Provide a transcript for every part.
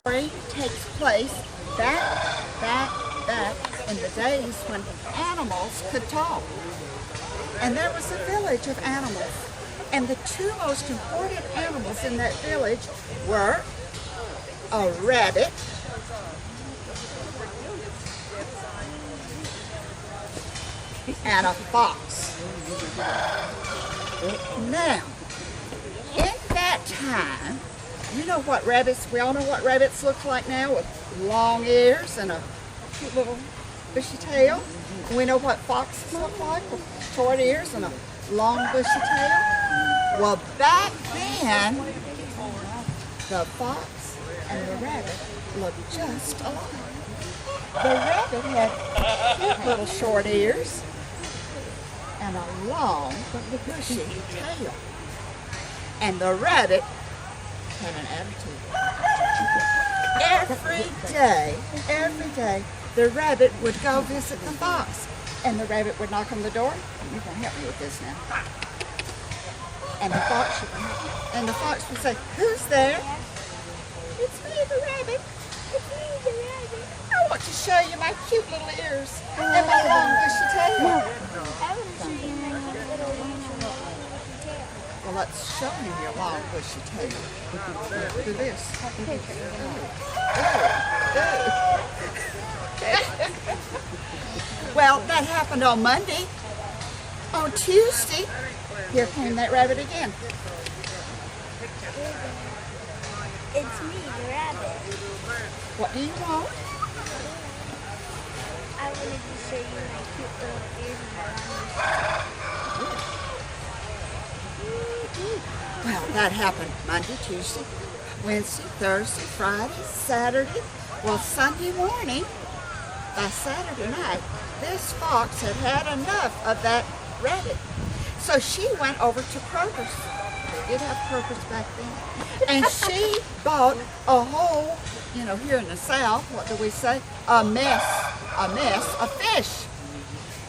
Story takes place back in the days when animals could talk. And there was a village of animals. And the two most important animals in that village were a rabbit and a fox. Now, in that time, you know what rabbits, we all know what rabbits look like now, with long ears and a cute little bushy tail. And we know what foxes look like, with short ears and a long bushy tail. Well, back then, the fox and the rabbit looked just alike. The rabbit had cute little short ears and a long bushy tail. And the rabbit had an attitude. Every day, the rabbit would go visit the fox. And the rabbit would knock on the door. You're going to help me with this now. And the fox would say, "Who's there?" "It's me, the rabbit. It's me, the rabbit. I want to show you my cute little ears and my long bushy tail." I want to show you my little tail. Well, let's show him your long bushy tail. Do this. Well, that happened on Monday. On Tuesday, here came that rabbit again. It's me, the rabbit. What do you want? I wanted to show you my cute little ears and my long Well, that happened Monday, Tuesday, Wednesday, Thursday, Friday, Saturday. Well, Sunday morning, by Saturday night, this fox had had enough of that rabbit. So she went over to Kroger's. They did have Kroger's back then. And she bought a whole, here in the South, what do we say? A mess of fish.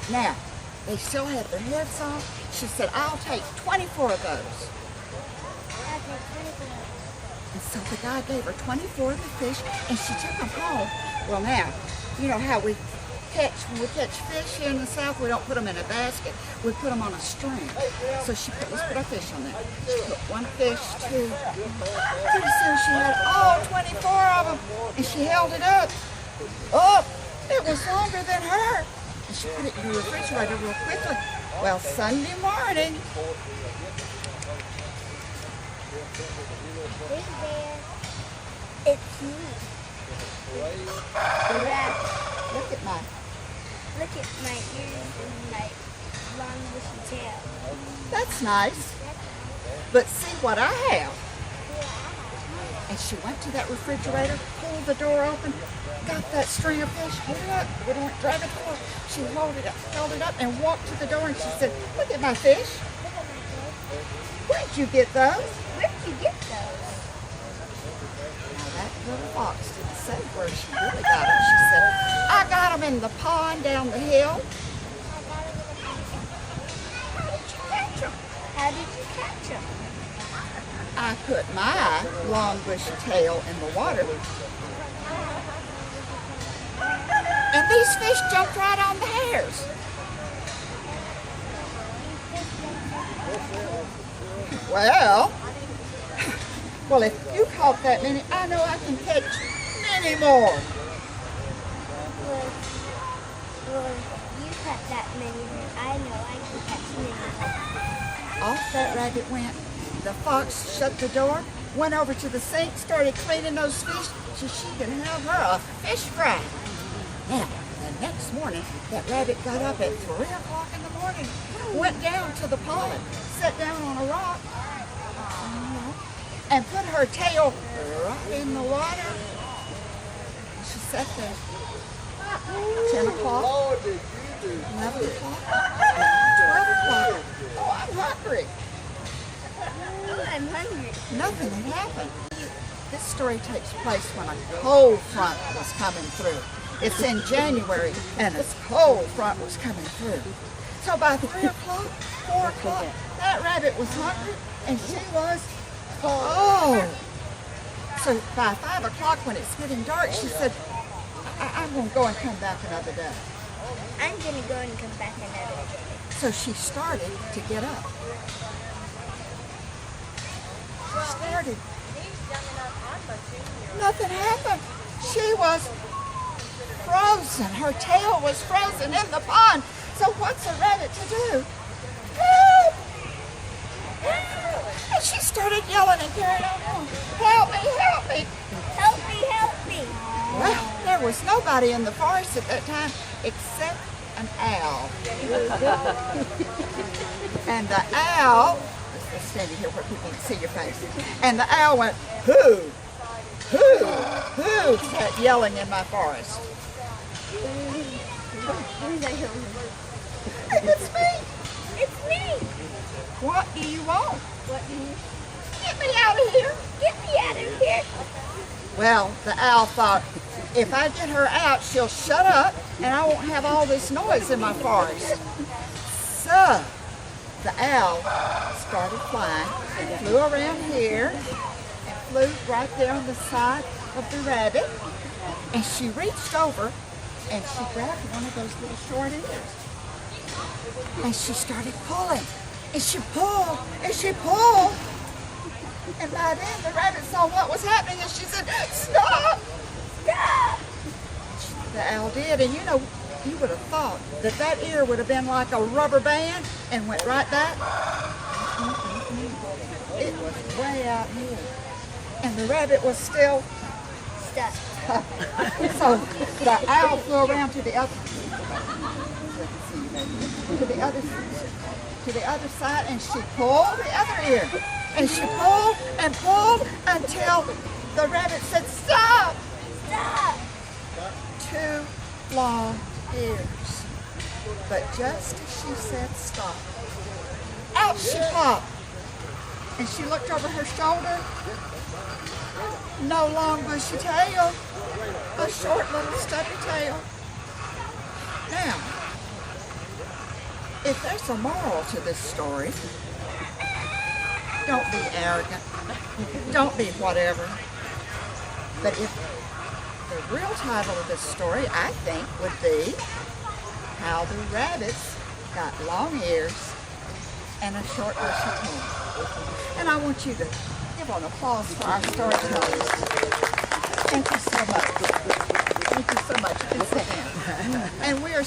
Now, they still had their heads on. She said, "I'll take 24 of those." And so the guy gave her 24 of the fish, and she took them home. Well, now, you know how when we catch fish here in the South, we don't put them in a basket. We put them on a string. So let's put our fish on there. She put one fish, two. Pretty soon she had all 24 of them, and she held it up. Oh, it was longer than her. And she put it in the refrigerator real quickly. Well, Sunday morning. Hey there. It's me. The rabbit. Look at my ears and my long bushy tail. That's nice. But see what I have. And she went to that refrigerator, pulled the door open, got that string of fish, held it up, went drive it forward. She held it up, and walked to the door, and she said, "Look at my fish. Where'd you get those?" Where'd you get those? Now that little fox didn't say where she really got them. She said, "I got them in the pond down the hill." How did you catch them? I put my long bushy tail in the water. And these fish jumped right on the hairs. Well, if you caught that many, I know I can catch many more. Well, you caught that many, then I know I can catch many more. Off that rabbit went. The fox shut the door, went over to the sink, started cleaning those fish so she could have her a fish fry. Now, the next morning, that rabbit got up at 3 o'clock in the morning, went down to the pond, sat down on a rock, and put her tail right in the water. She sat there. 10 o'clock, 11 o'clock, 12 o'clock. Oh, I'm hungry. I'm hungry. Nothing had happened. This story takes place when a cold front was coming through. It's in January, and this cold front was coming through. So by 3 o'clock, 4 o'clock, that rabbit was hungry and she was full. So by 5 o'clock when it's getting dark, she said, I'm going to go and come back another day. I'm going to go and come back another day. So she started to get up. She started. Nothing happened. She was frozen. Her tail was frozen in the pond. So what's a rabbit to do? Help! And she started yelling and carried on. Help me, help me. Help me, help me. Well, there was nobody in the forest at that time except an owl. And the owl, let's stand here where people can see your face. And the owl went, who kept yelling in my forest? It's me. It's me. What do you want? What do you? Get me out of here. Get me out of here. Well, the owl thought, if I get her out, she'll shut up and I won't have all this noise in my forest. So, the owl started flying and flew around here and flew right there on the side of the rabbit. And she reached over and she grabbed one of those little short ears. And she started pulling. And she pulled and she pulled. And by then the rabbit saw what was happening and she said, stop! Stop! The owl did, and you know, you would have thought that that ear would have been like a rubber band and went right back. It was way out here. And the rabbit was still Stuck. so the owl flew around to the other side and she pulled the other ear. And she pulled and pulled until the rabbit said, stop! Stop. 2 long ears. But just as she said stop, out she popped. And she looked over her shoulder. No long bushy tail, a short little stubby tail. Now, if there's a moral to this story, don't be arrogant. Don't be whatever. But if the real title of this story, I think, would be How the Rabbits Got Long Ears and a Short Bushy Tail. And I want you to give an applause for our storytellers. Thank you so much. Thank you so much. You can sit down. And we are